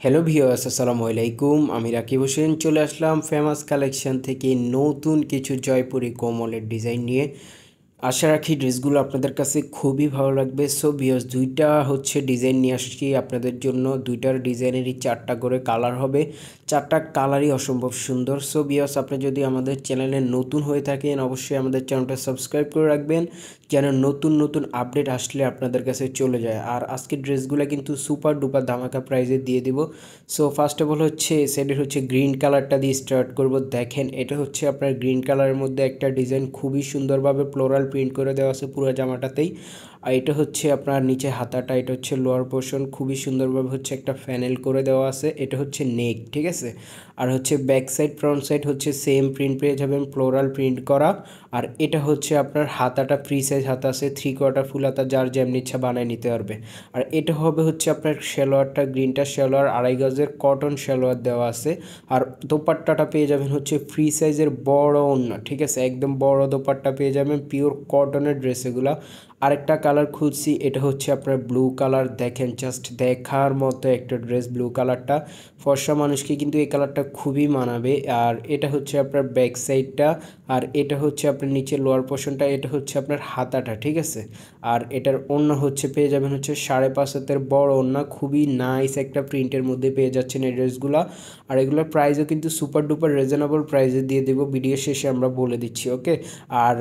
Hello viewers, আসসালামু আলাইকুম। আমি রাকিব হোসেন চলে আসলাম ফেমাস কালেকশন থেকে নতুন কিছু জয়পুরি কোমলের ডিজাইন নিয়ে। আশা রাখি ড্রেসগুলো আপনাদের কাছে খুবই ভালো লাগবে। সো ভিউয়ার্স, দুইটা ডিজাইন নিয়ে আসছি আপনাদের জন্য। দুইটার ডিজাইনেরই চারটা করে কালার হবে, চারটা কালারই অসম্ভব সুন্দর। সো ভিউয়ার্স, আপনি যদি আমাদের চ্যানেলে নতুন হয়ে থাকেন অবশ্যই আমাদের চ্যানেলটা সাবস্ক্রাইব করে রাখবেন, যেন নতুন নতুন আপডেট আসলে আপনাদের কাছে চলে যায়। আর আজকের ড্রেসগুলো কিন্তু সুপার ডুপার ধামাকা প্রাইজে দিয়ে দিব। সো ফার্স্ট অফ অল সেটের গ্রিন কালারটা দিয়ে স্টার্ট করব। দেখেন, এটা আপনার গ্রিন কালারের মধ্যে একটা ডিজাইন খুবই সুন্দরভাবে ফ্লোরাল প্রিন্ট করে দেওয়া আছে পুরো জামাটাতেই। আর এটা আপনার নিচে হাতাটা, এটা লোয়ার পোর্শন খুবই সুন্দরভাবে একটা প্যানেল করে দেওয়া আছে। এটা নেক, ঠিক আছে। আর back side front side same print পেয়ে যাবেন, ফ্লোরাল প্রিন্ট করা। আর এটা আপনার হাতাটা ফ্রি সাইজ হাতা আছে, 3/4 ফুল হাতা, যার যেমনি ইচ্ছা বানায় নিতে পারবে। আর এটা হবে আপনার সালোয়ারটা, গ্রিনটা সালোয়ার, 2.5 গজের কটন সালোয়ার দেওয়া আছে। আর দোপাট্টাটা পেয়ে যাবেন ফ্রি সাইজের বড় ওড়না, ঠিক আছে, একদম বড় দোপাট্টা পেয়ে যাবেন, পিওর কটনের ড্রেস এগুলা। আরেকটা কালার খুলছি, এটা আপনার ব্লু কালার। দেখেন, জাস্ট দেখার মতো একটা ড্রেস, ব্লু কালারটা ফর্সা মানুষকে কিন্তু এই কালারটা খুবই মানাবে। আর এটা আপনার ব্যাক সাইডটা, আর এটা আপনার নিচে লোয়ার পোর্শনটা, এটা আপনার হাতাটা, ঠিক আছে। আর এটার ওড়না পেয়ে যাবেন 5.5 হাতের বড় ওড়না, খুবই নাইস একটা প্রিন্টের মধ্যে পেয়ে যাচ্ছেন এই ড্রেসগুলো। আর এগুলোর প্রাইসও কিন্তু সুপার ডুপার রিজনেবল প্রাইসে দিয়ে দেবো, ভিডিও শেষে আমরা বলে দিচ্ছি, ওকে। আর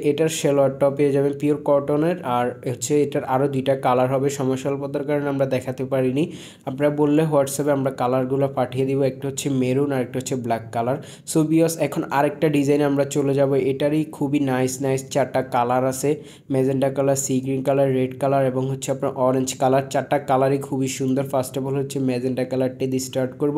এটার সালোয়ারটাও পেয়ে যাবেন পিওর কটনের। আর এটার আরও দুইটা কালার হবে, সময় স্বল্পতার কারণে আমরা দেখাতে পারিনি। আপনারা বললে হোয়াটসঅ্যাপে আমরা কালারগুলো পাঠিয়ে দিব। একটা মেরুন আর একটা ব্ল্যাক কালার। সো ভিউয়ার্স, এখন আরেকটা ডিজাইনে আমরা চলে যাব। এটারই খুবই নাইস নাইস চারটা কালার আছে, magenta colour, C green colour, red colour এবং আপনার অরেঞ্জ কালার। চারটা কালারই খুবই সুন্দর। ফার্স্ট অফ অল মেজেন্টা কালারটি দিয়ে স্টার্ট করব।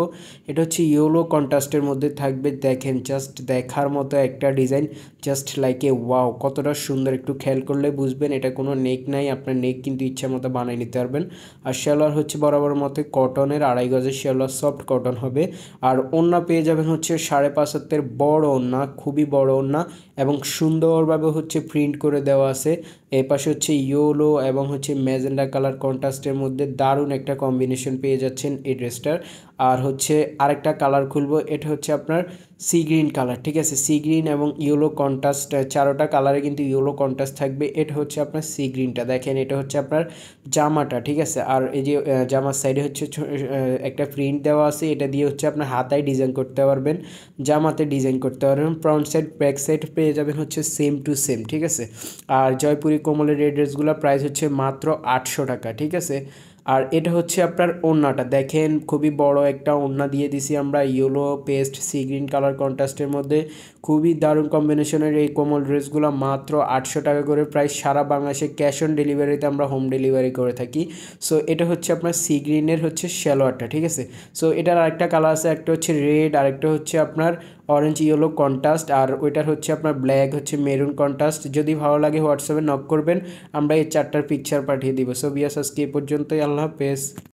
এটা ইয়েলো কন্ট্রাস্টের মধ্যে থাকবে। দেখেন, জাস্ট দেখার মতো একটা design, just like a wow, কতটা সুন্দর। একটু খেয়াল করলে বুঝবেন এটা কোনো নেক নাই, আপনার নেক কিন্তু ইচ্ছা মতো বানিয়ে নিতে পারবেন। আর সালোয়ার বরাবর মতো কটনের, 2.5 গজের সালোয়ার, সফট কটন হবে। আর ওড়না পেয়ে যাবেন 5.5 হাতের বড় ওড়না, খুবই বড় ওড়না এবং সুন্দরভাবে প্রিন্ট করে দেওয়া আছে। এর পাশে ইয়েলো এবং ম্যাজেন্ডা কালার কন্ট্রাস্টের মধ্যে দারুণ একটা কম্বিনেশন পেয়ে যাচ্ছেন এই ড্রেসটার। আর আরেকটা কালার খুলবো, এটা আপনার সি গ্রিন কালার, ঠিক আছে। সি গ্রিন এবং ইয়েলো কন্ট্রাস্ট, চারোটা কালারে কিন্তু ইয়েলো কন্ট্রাস্ট থাকবে। এটা আপনার সি গ্রিনটা। দেখেন, এটা আপনার জামাটা, ঠিক আছে। আর এই যে জামার সাইডে একটা প্রিন্ট দেওয়া আছে, এটা দিয়ে আপনার হাতায় ডিজাইন করতে পারবেন, জামাতে ডিজাইন করতে পারবেন। ফ্রন্ট সাইড ব্যাক সাইড পেয়ে যাবেন সেম টু সেম, ঠিক আছে। আর জয়পুরি কোমলের এই ড্রেসগুলোর প্রাইস মাত্র 800 টাকা, ঠিক আছে। আর এটা আপনার ওড়নাটা। দেখেন, খুবই বড় একটা ওড়না দিয়ে দিছি আমরা, yellow pastel sea green colour কন্ট্রাস্টের মধ্যে। খুবই দারুণ কম্বিনেশনের এই কোমল ড্রেসগুলো মাত্র 800 টাকা করে প্রাইস। সারা বাংলাদেশে ক্যাশ অন ডেলিভারিতে আমরা হোম ডেলিভারি করে থাকি। সো এটা আপনার সি গ্রিনের সালোয়ারটা, ঠিক আছে। সো এটার আরেকটা কালার আছে, একটা রেড, আরেকটা আপনার অরেঞ্জ ইয়েলো কন্ট্রাস্ট, আর ওইটার আপনার ব্ল্যাক মেরুন কন্ট্রাস্ট। যদি ভালো লাগে হোয়াটসঅ্যাপে নক করবেন, আমরা এই চারটার পিকচার পাঠিয়ে দিব। সো বিয়াস, আজকে এই পর্যন্তই। আল্লাহ হাফেজ।